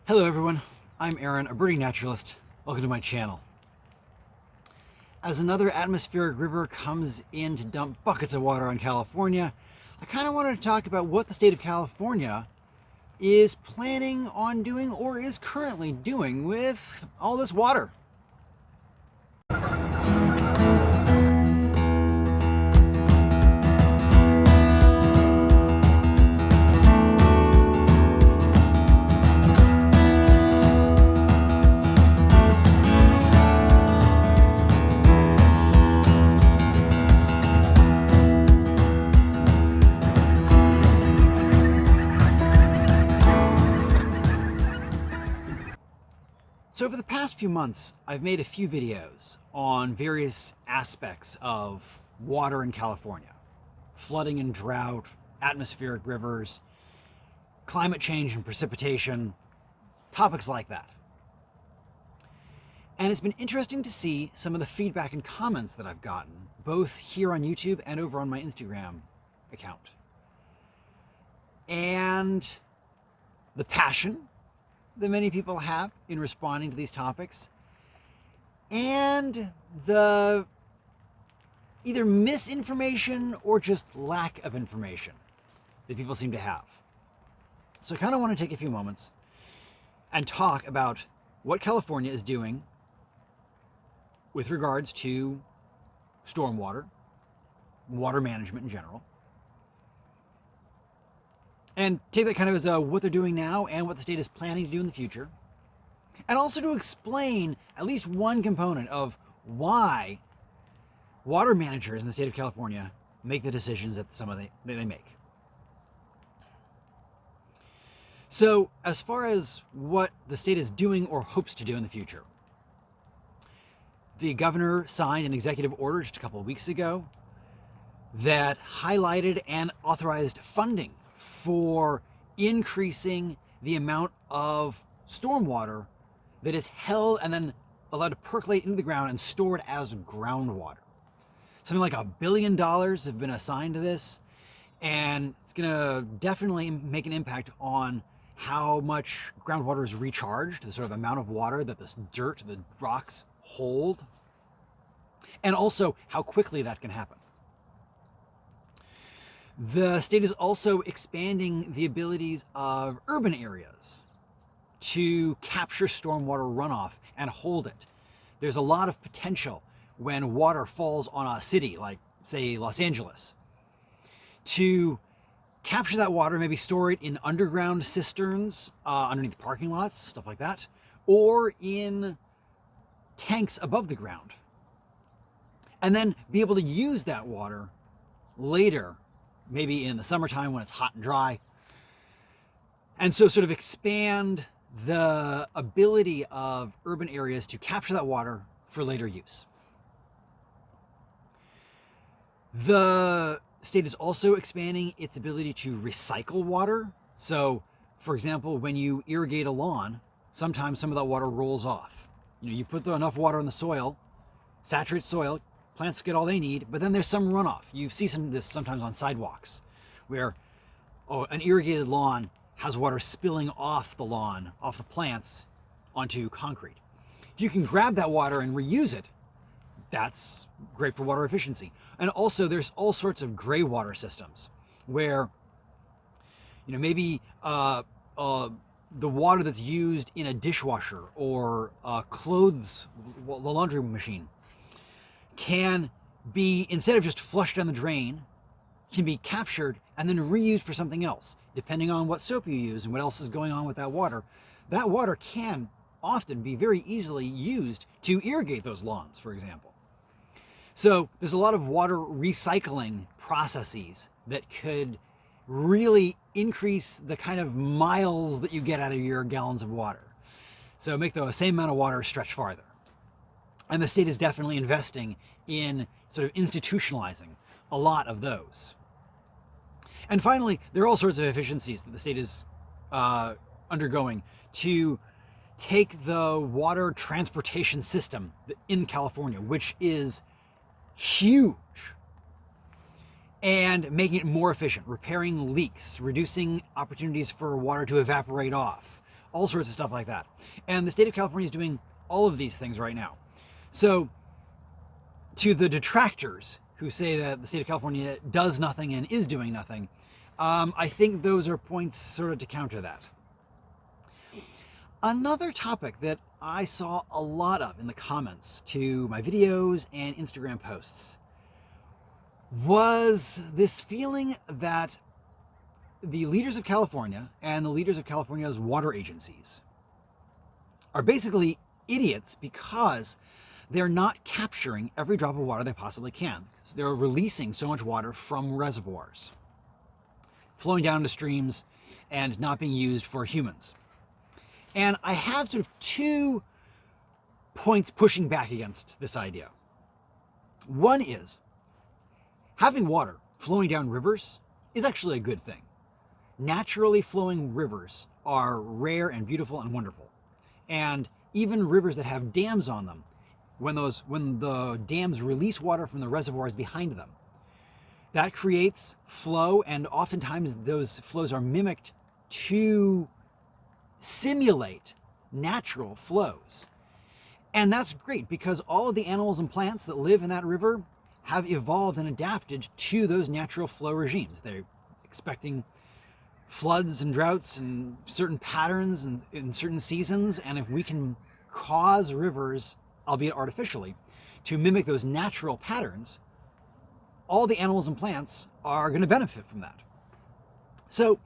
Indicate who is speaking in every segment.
Speaker 1: Hello everyone, I'm Aaron, a birding naturalist. Welcome to my channel. As another atmospheric river comes in to dump buckets of water on California, I kind of wanted to talk about what the state of California is planning on doing or is currently doing with all this water. So over the past few months, I've made a few videos on various aspects of water in California. Flooding and drought, atmospheric rivers, climate change and precipitation, topics like that. And it's been interesting to see some of the feedback and comments that I've gotten, both here on YouTube and over on my Instagram account. And the passion that many people have in responding to these topics, and the either misinformation or just lack of information that people seem to have. So I kind of want to take a few moments and talk about what California is doing with regards to stormwater, water management in general, and take that kind of as what they're doing now and what the state is planning to do in the future. And also to explain at least one component of why water managers in the state of California make the decisions that they make. So as far as what the state is doing or hopes to do in the future, the governor signed an executive order just a couple of weeks ago that highlighted and authorized funding for increasing the amount of stormwater that is held and then allowed to percolate into the ground and stored as groundwater. Something like $1 billion have been assigned to this, and it's going to definitely make an impact on how much groundwater is recharged, the sort of amount of water that this dirt, the rocks hold, and also how quickly that can happen. The state is also expanding the abilities of urban areas to capture stormwater runoff and hold it. There's a lot of potential when water falls on a city like, say, Los Angeles, to capture that water, maybe store it in underground cisterns underneath parking lots, stuff like that, or in tanks above the ground, and then be able to use that water later, maybe in the summertime when it's hot and dry. And so sort of expand the ability of urban areas to capture that water for later use. The state is also expanding its ability to recycle water. So, for example, when you irrigate a lawn, sometimes some of that water rolls off. You put enough water in the soil, saturates soil, plants get all they need, but then there's some runoff. You see some of this sometimes on sidewalks where an irrigated lawn has water spilling off the lawn, off the plants, onto concrete. If you can grab that water and reuse it, that's great for water efficiency. And also there's all sorts of gray water systems where, maybe the water that's used in a dishwasher or the laundry machine can be, instead of just flushed down the drain, can be captured and then reused for something else. Depending on what soap you use and what else is going on with that water can often be very easily used to irrigate those lawns, for example. So there's a lot of water recycling processes that could really increase the kind of miles that you get out of your gallons of water. So make the same amount of water stretch farther. And the state is definitely investing in sort of institutionalizing a lot of those. And finally, there are all sorts of efficiencies that the state is undergoing to take the water transportation system in California, which is huge, and making it more efficient, repairing leaks, reducing opportunities for water to evaporate off, all sorts of stuff like that. And the state of California is doing all of these things right now. So to the detractors who say that the state of California does nothing and is doing nothing, I think those are points sort of to counter that. Another topic that I saw a lot of in the comments to my videos and Instagram posts was this feeling that the leaders of California and the leaders of California's water agencies are basically idiots because they're not capturing every drop of water they possibly can. So they're releasing so much water from reservoirs, flowing down to streams and not being used for humans. And I have sort of 2 points pushing back against this idea. One is having water flowing down rivers is actually a good thing. Naturally flowing rivers are rare and beautiful and wonderful. And even rivers that have dams on them, when the dams release water from the reservoirs behind them, that creates flow, and oftentimes those flows are mimicked to simulate natural flows. And that's great because all of the animals and plants that live in that river have evolved and adapted to those natural flow regimes. They're expecting floods and droughts and certain patterns and in certain seasons. And if we can cause rivers, albeit artificially, to mimic those natural patterns, all the animals and plants are going to benefit from that. So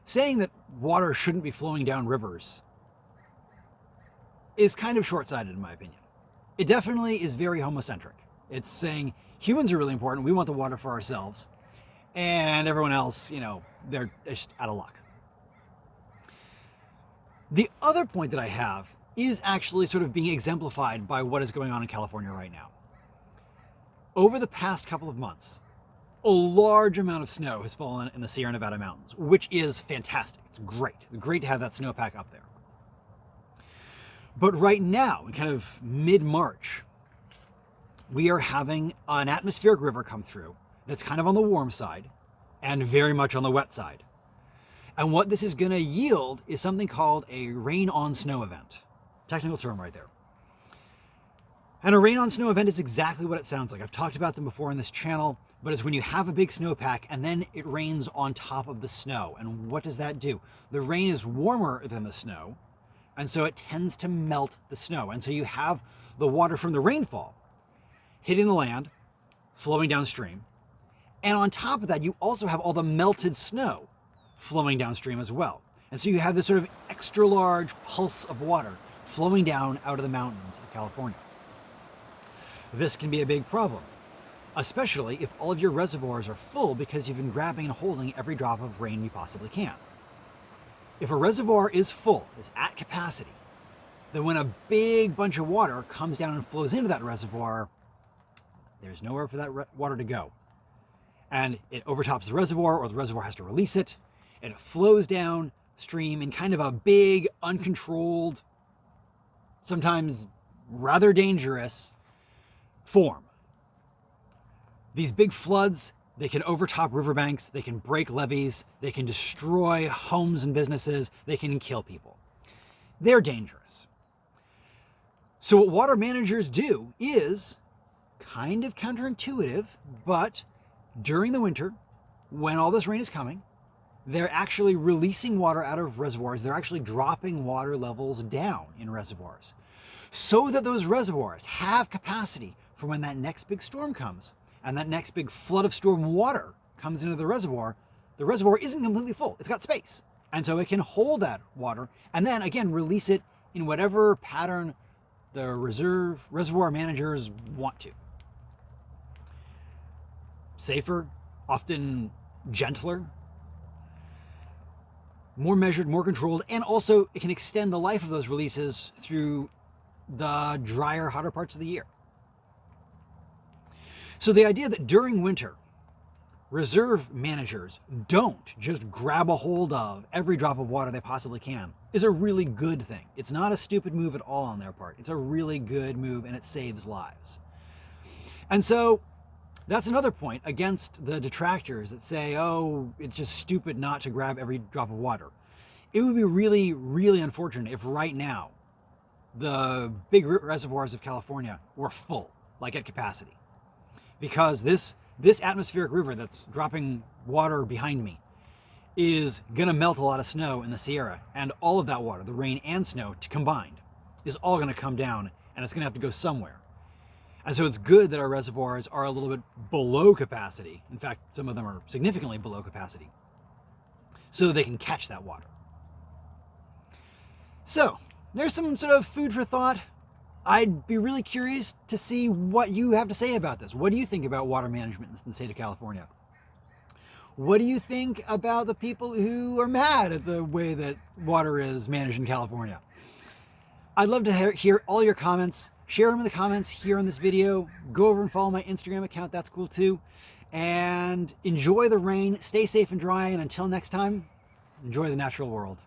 Speaker 1: saying that water shouldn't be flowing down rivers is kind of short-sighted in my opinion. It definitely is very homocentric. It's saying humans are really important, we want the water for ourselves, and everyone else, they're just out of luck. The other point that I have is actually sort of being exemplified by what is going on in California right now. Over the past couple of months, a large amount of snow has fallen in the Sierra Nevada mountains, which is fantastic. It's great. It's great to have that snowpack up there. But right now, in kind of mid-March, we are having an atmospheric river come through that's kind of on the warm side and very much on the wet side. And what this is going to yield is something called a rain-on-snow event. Technical term right there. And a rain-on-snow event is exactly what it sounds like. I've talked about them before on this channel, but it's when you have a big snowpack and then it rains on top of the snow. And what does that do? The rain is warmer than the snow, and so it tends to melt the snow. And so you have the water from the rainfall hitting the land, flowing downstream. And on top of that, you also have all the melted snow flowing downstream as well. And so you have this sort of extra large pulse of water flowing down out of the mountains of California. This can be a big problem, especially if all of your reservoirs are full because you've been grabbing and holding every drop of rain you possibly can. If a reservoir is full, is at capacity, then when a big bunch of water comes down and flows into that reservoir, there's nowhere for that water to go. And it overtops the reservoir, or the reservoir has to release it, and it flows downstream in kind of a big, uncontrolled, sometimes rather dangerous form. These big floods, they can overtop riverbanks, they can break levees, they can destroy homes and businesses, they can kill people. They're dangerous. So what water managers do is kind of counterintuitive, but during the winter, when all this rain is coming, they're actually releasing water out of reservoirs. They're actually dropping water levels down in reservoirs so that those reservoirs have capacity for when that next big storm comes and that next big flood of storm water comes into the reservoir isn't completely full. It's got space. And so it can hold that water and then again release it in whatever pattern the reservoir managers want to. Safer, often gentler, more measured, more controlled, and also it can extend the life of those releases through the drier, hotter parts of the year. So the idea that during winter, reserve managers don't just grab a hold of every drop of water they possibly can is a really good thing. It's not a stupid move at all on their part. It's a really good move and it saves lives. And so that's another point against the detractors that say, oh, it's just stupid not to grab every drop of water. It would be really, really unfortunate if right now the big reservoirs of California were full, like at capacity. Because this atmospheric river that's dropping water behind me is gonna melt a lot of snow in the Sierra, and all of that water, the rain and snow combined, is all gonna come down, and it's gonna have to go somewhere. And so it's good that our reservoirs are a little bit below capacity. In fact, some of them are significantly below capacity, so they can catch that water. So there's some sort of food for thought. I'd be really curious to see what you have to say about this. What do you think about water management in the state of California? What do you think about the people who are mad at the way that water is managed in California? I'd love to hear all your comments. Share them in the comments here on this video. Go over and follow my Instagram account. That's cool too. And enjoy the rain. Stay safe and dry. And until next time, enjoy the natural world.